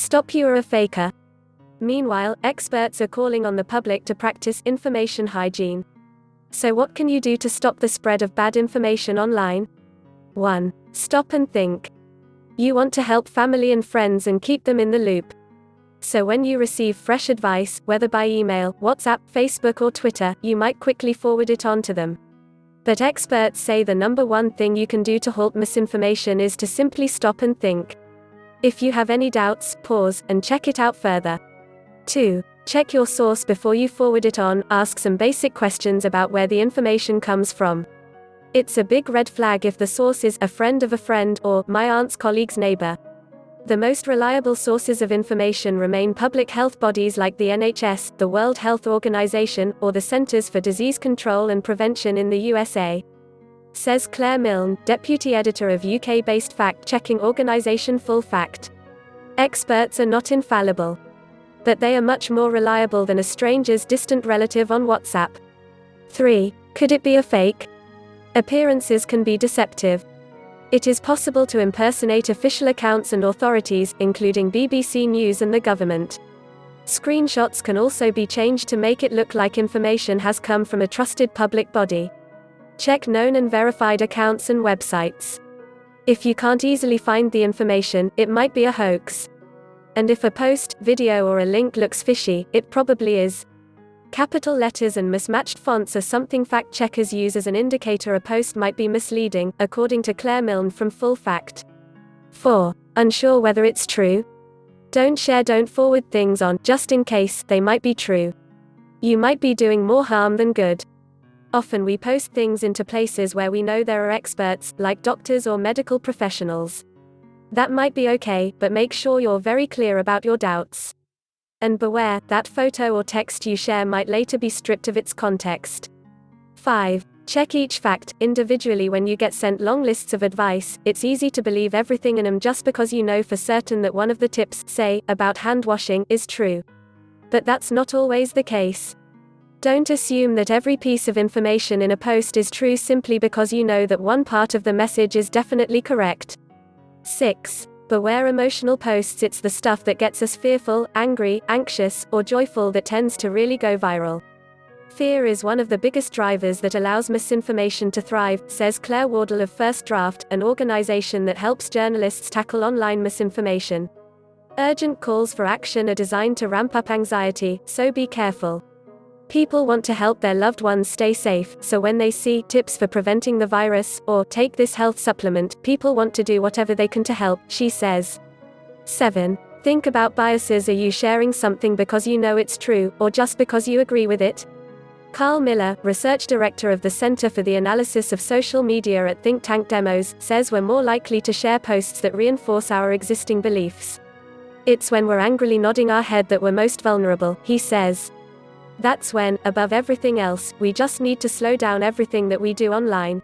Stop you are a faker. Meanwhile, experts are calling on the public to practice information hygiene. So what can you do to stop the spread of bad information online? 1. Stop and think. You want to help family and friends and keep them in the loop. So when you receive fresh advice, whether by email, WhatsApp, Facebook or Twitter, you might quickly forward it on to them. But experts say the number one thing you can do to halt misinformation is to simply stop and think. If you have any doubts, pause, and check it out further. 2. Check your source before you forward it on, ask some basic questions about where the information comes from. It's a big red flag if the source is a friend of a friend or my aunt's colleague's neighbor. The most reliable sources of information remain public health bodies like the NHS, the World Health Organization, or the Centers for Disease Control and Prevention in the USA. Says Claire Milne, deputy editor of UK-based fact-checking organization Full Fact. Experts are not infallible. But they are much more reliable than a stranger's distant relative on WhatsApp. 3. Could it be a fake? Appearances can be deceptive. It is possible to impersonate official accounts and authorities, including BBC News and the government. Screenshots can also be changed to make it look like information has come from a trusted public body. Check known and verified accounts and websites. If you can't easily find the information, it might be a hoax. And if a post, video or a link looks fishy, it probably is. Capital letters and mismatched fonts are something fact-checkers use as an indicator a post might be misleading, according to Claire Milne from Full Fact. 4. Unsure whether it's true? Don't forward things on, just in case, they might be true. You might be doing more harm than good. Often we post things into places where we know there are experts, like doctors or medical professionals. That might be okay, but make sure you're very clear about your doubts. And beware, that photo or text you share might later be stripped of its context. 5. Check each fact individually. When you get sent long lists of advice, it's easy to believe everything in them just because you know for certain that one of the tips, say, about hand washing, is true. But that's not always the case. Don't assume that every piece of information in a post is true simply because you know that one part of the message is definitely correct. 6. Beware emotional posts. It's the stuff that gets us fearful, angry, anxious, or joyful that tends to really go viral. Fear is one of the biggest drivers that allows misinformation to thrive, says Claire Wardle of First Draft, an organization that helps journalists tackle online misinformation. Urgent calls for action are designed to ramp up anxiety, so be careful. People want to help their loved ones stay safe, so when they see tips for preventing the virus, or take this health supplement, people want to do whatever they can to help, she says. 7. Think about biases. Are you sharing something because you know it's true, or just because you agree with it? Carl Miller, research director of the Center for the Analysis of Social Media at think tank Demos, says we're more likely to share posts that reinforce our existing beliefs. It's when we're angrily nodding our head that we're most vulnerable, he says. That's when, above everything else, we just need to slow down everything that we do online.